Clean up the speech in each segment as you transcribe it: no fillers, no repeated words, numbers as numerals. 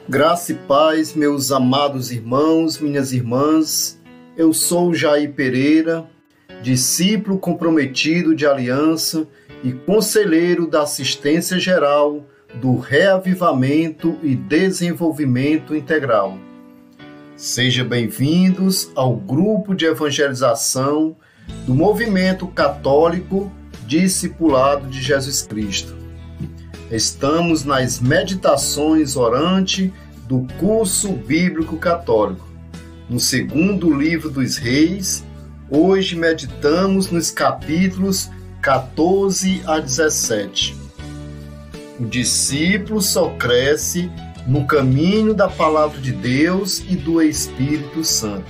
Graça e paz, meus amados irmãos, minhas irmãs. Eu sou Jair Pereira, discípulo comprometido de aliança e conselheiro da assistência geral do Reavivamento e Desenvolvimento Integral. Sejam bem-vindos ao grupo de evangelização do Movimento Católico Discipulado de Jesus Cristo. Estamos nas meditações orante do curso bíblico católico, no segundo livro dos Reis. Hoje meditamos nos capítulos 14 a 17. O discípulo só cresce no caminho da palavra de Deus e do Espírito Santo.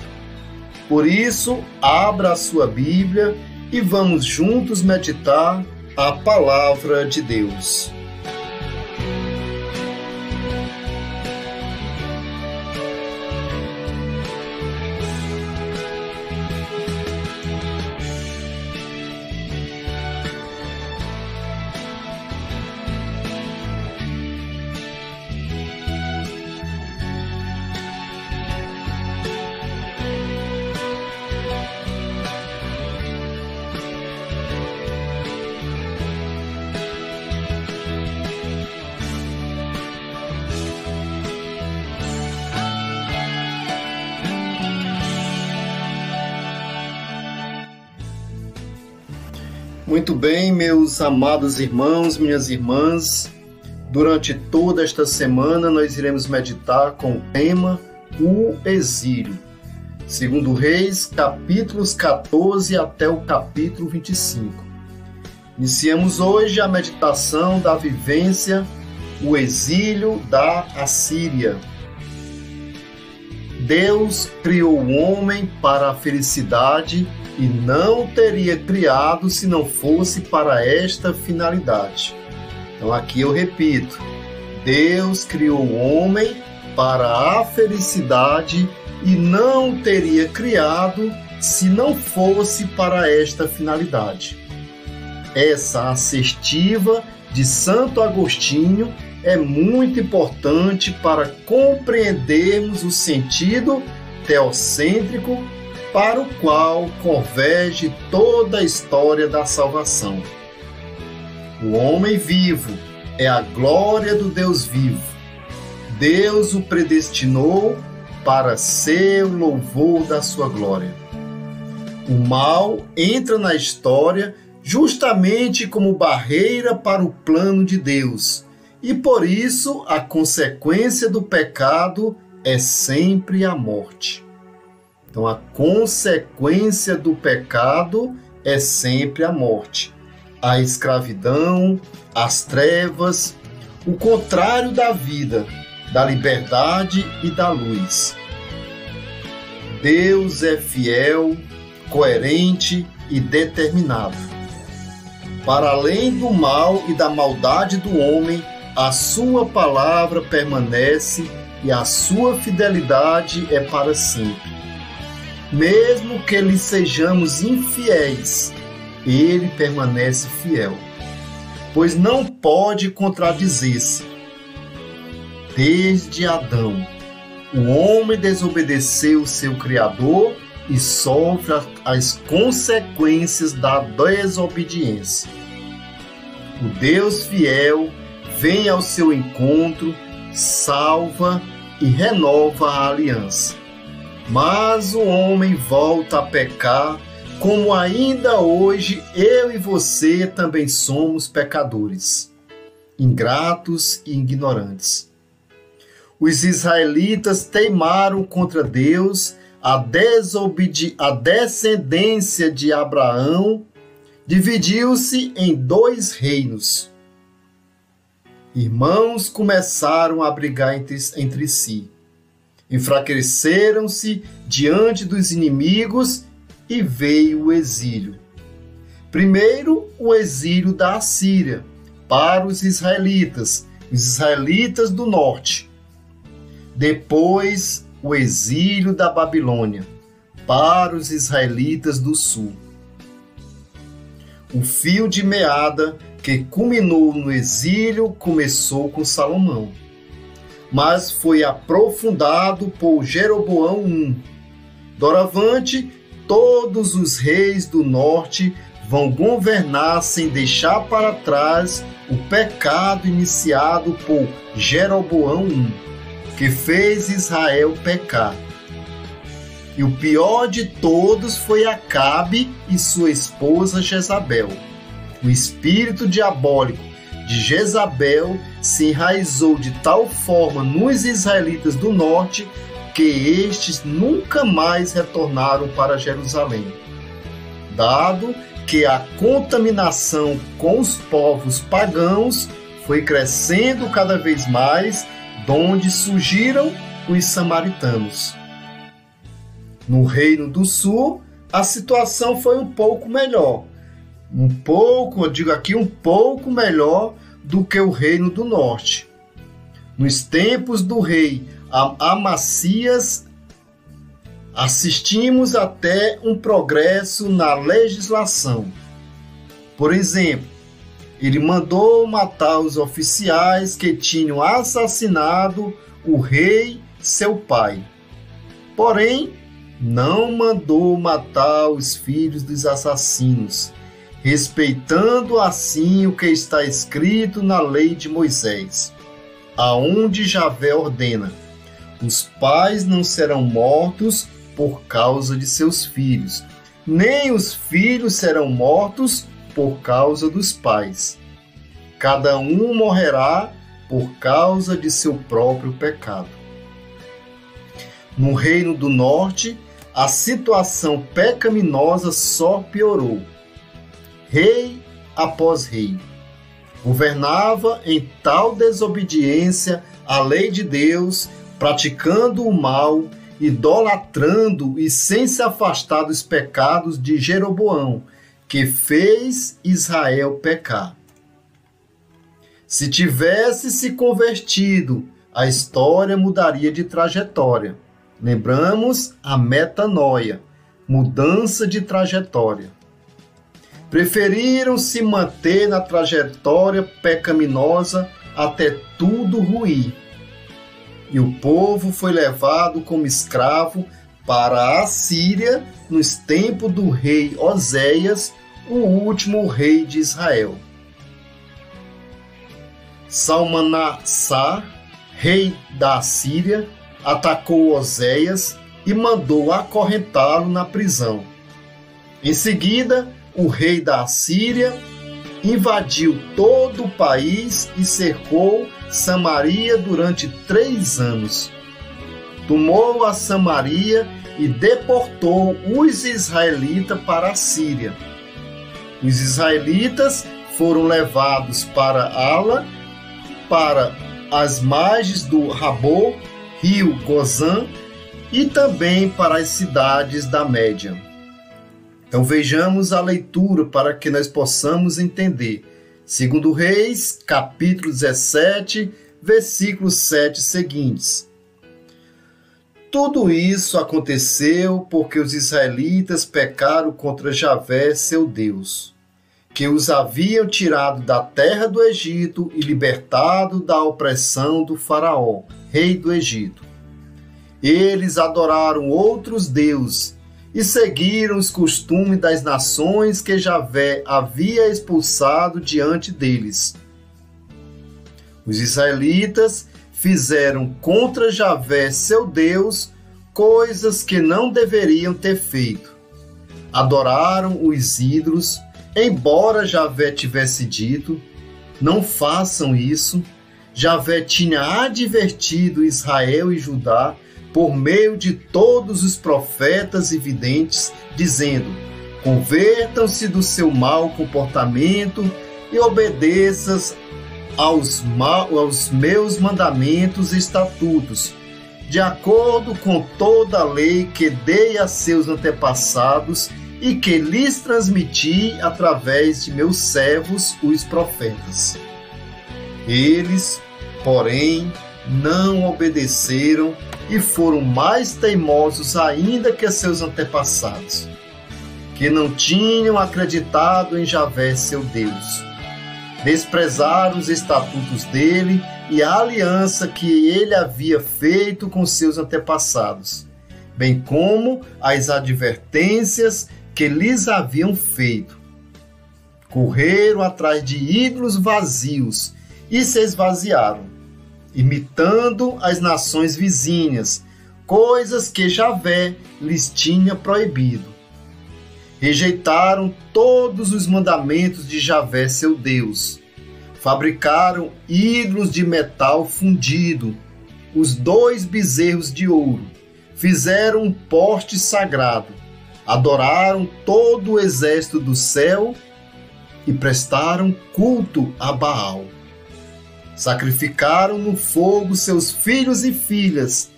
Por isso, abra a sua Bíblia e vamos juntos meditar a palavra de Deus. Muito bem, meus amados irmãos, minhas irmãs, durante toda esta semana nós iremos meditar com o tema O Exílio. Segundo Reis, capítulos 14 até o capítulo 25. Iniciamos hoje a meditação da vivência, o exílio da Assíria. Deus criou o homem para a felicidade e não teria criado se não fosse para esta finalidade. Então aqui eu repito, Deus criou o homem para a felicidade e não teria criado se não fosse para esta finalidade. Essa assertiva de Santo Agostinho é muito importante para compreendermos o sentido teocêntrico para o qual converge toda a história da salvação. O homem vivo é a glória do Deus vivo. Deus o predestinou para ser o louvor da sua glória. O mal entra na história justamente como barreira para o plano de Deus, e por isso a consequência do pecado é sempre a morte. Então, a consequência do pecado é sempre a morte, a escravidão, as trevas, o contrário da vida, da liberdade e da luz. Deus é fiel, coerente e determinado. Para além do mal e da maldade do homem, a sua palavra permanece e a sua fidelidade é para sempre. Mesmo que lhe sejamos infiéis, ele permanece fiel, pois não pode contradizer-se. Desde Adão, o homem desobedeceu seu Criador e sofre as consequências da desobediência. O Deus fiel vem ao seu encontro, salva e renova a aliança. Mas o homem volta a pecar, como ainda hoje eu e você também somos pecadores, ingratos e ignorantes. Os israelitas teimaram contra Deus, a descendência de Abraão dividiu-se em 2 reinos. Irmãos começaram a brigar entre si. Enfraqueceram-se diante dos inimigos e veio o exílio. Primeiro, o exílio da Assíria para os israelitas do norte. Depois, o exílio da Babilônia para os israelitas do sul. O fio de meada que culminou no exílio começou com Salomão. mas foi aprofundado por Jeroboão I. Doravante, todos os reis do norte vão governar sem deixar para trás o pecado iniciado por Jeroboão I, que fez Israel pecar. E o pior de todos foi Acabe e sua esposa Jezabel. O espírito diabólico de Jezabel se enraizou de tal forma nos israelitas do norte que estes nunca mais retornaram para Jerusalém. Dado que a contaminação com os povos pagãos foi crescendo cada vez mais, donde surgiram os samaritanos. No Reino do Sul, a situação foi um pouco melhor. Um pouco melhor do que o Reino do Norte. Nos tempos do rei Amacias, assistimos até um progresso na legislação. Por exemplo, ele mandou matar os oficiais que tinham assassinado o rei, seu pai. Porém, não mandou matar os filhos dos assassinos, respeitando assim o que está escrito na lei de Moisés, aonde Javé ordena: os pais não serão mortos por causa de seus filhos, nem os filhos serão mortos por causa dos pais. Cada um morrerá por causa de seu próprio pecado. No Reino do Norte, a situação pecaminosa só piorou. Rei após rei governava em tal desobediência à lei de Deus, praticando o mal, idolatrando e sem se afastar dos pecados de Jeroboão, que fez Israel pecar. Se tivesse se convertido, a história mudaria de trajetória. Lembramos a metanoia, mudança de trajetória. Preferiram se manter na trajetória pecaminosa até tudo ruir. E o povo foi levado como escravo para a Síria nos tempos do rei Oséias, o último rei de Israel. Salmanassar, rei da Síria, atacou Oséias e mandou acorrentá-lo na prisão. Em seguida, o rei da Síria invadiu todo o país e cercou Samaria durante 3 anos. Tomou a Samaria e deportou os israelitas para a Síria. Os israelitas foram levados para Ala, para as margens do Rabor, rio Gozã, e também para as cidades da Média. Então vejamos a leitura para que nós possamos entender. 2 Reis, capítulo 17, versículos 7 seguintes. Tudo isso aconteceu porque os israelitas pecaram contra Javé, seu Deus, que os haviam tirado da terra do Egito e libertado da opressão do faraó, rei do Egito. Eles adoraram outros deuses e seguiram os costumes das nações que Javé havia expulsado diante deles. Os israelitas fizeram contra Javé, seu Deus, coisas que não deveriam ter feito. Adoraram os ídolos, embora Javé tivesse dito: não façam isso. Javé tinha advertido Israel e Judá por meio de todos os profetas e videntes, dizendo: convertam-se do seu mau comportamento e obedeçam aos meus mandamentos e estatutos, de acordo com toda a lei que dei a seus antepassados e que lhes transmiti através de meus servos, os profetas. Eles, porém, não obedeceram e foram mais teimosos ainda que seus antepassados, que não tinham acreditado em Javé, seu Deus. Desprezaram os estatutos dele, e a aliança que ele havia feito com seus antepassados, bem como as advertências que lhes haviam feito. Correram atrás de ídolos vazios e se esvaziaram, imitando as nações vizinhas, coisas que Javé lhes tinha proibido. Rejeitaram todos os mandamentos de Javé, seu Deus. Fabricaram ídolos de metal fundido, os 2 bezerros de ouro. Fizeram um poste sagrado. Adoraram todo o exército do céu e prestaram culto a Baal. Sacrificaram no fogo seus filhos e filhas,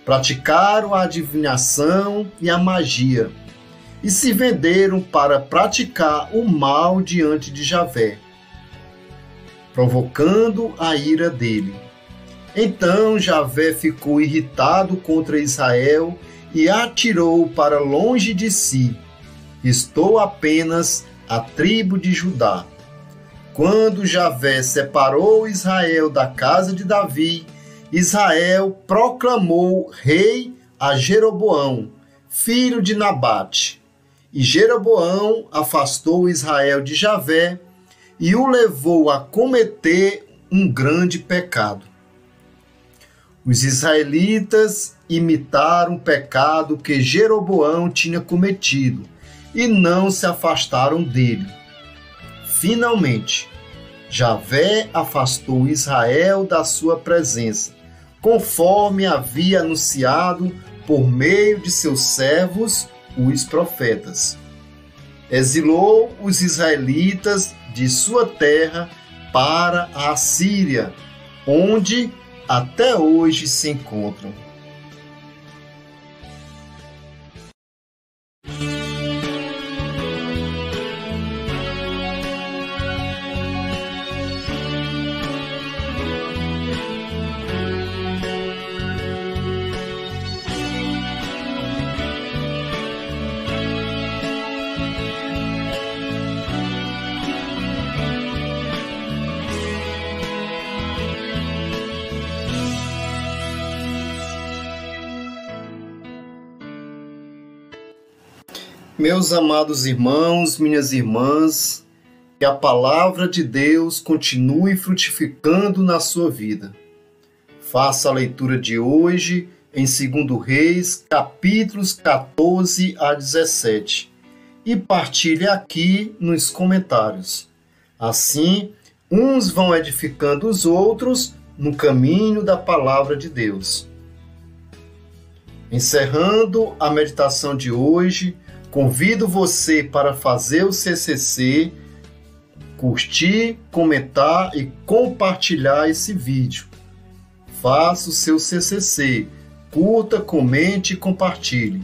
praticaram a adivinhação e a magia, e se venderam para praticar o mal diante de Javé, provocando a ira dele. Então Javé ficou irritado contra Israel e atirou para longe de si. Restou apenas a tribo de Judá. Quando Javé separou Israel da casa de Davi, Israel proclamou rei a Jeroboão, filho de Nabate. E Jeroboão afastou Israel de Javé e o levou a cometer um grande pecado. Os israelitas imitaram o pecado que Jeroboão tinha cometido e não se afastaram dele. Finalmente, Javé afastou Israel da sua presença, conforme havia anunciado por meio de seus servos, os profetas. Exilou os israelitas de sua terra para a Assíria, onde até hoje se encontram. Meus amados irmãos, minhas irmãs, que a palavra de Deus continue frutificando na sua vida. Faça a leitura de hoje em 2 Reis, capítulos 14 a 17, e partilhe aqui nos comentários. Assim, uns vão edificando os outros no caminho da palavra de Deus. Encerrando a meditação de hoje, convido você para fazer o CCC, curtir, comentar e compartilhar esse vídeo. Faça o seu CCC, curta, comente e compartilhe.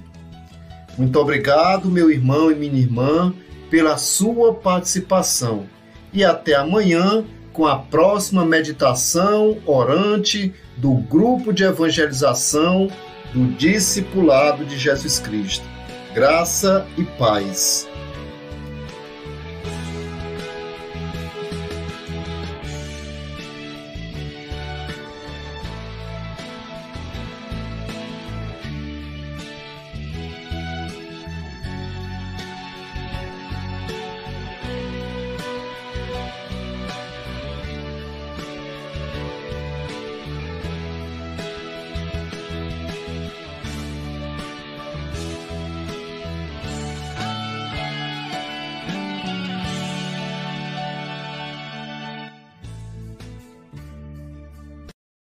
Muito obrigado, meu irmão e minha irmã, pela sua participação. E até amanhã com a próxima meditação orante do Grupo de Evangelização do Discipulado de Jesus Cristo. Graça e paz.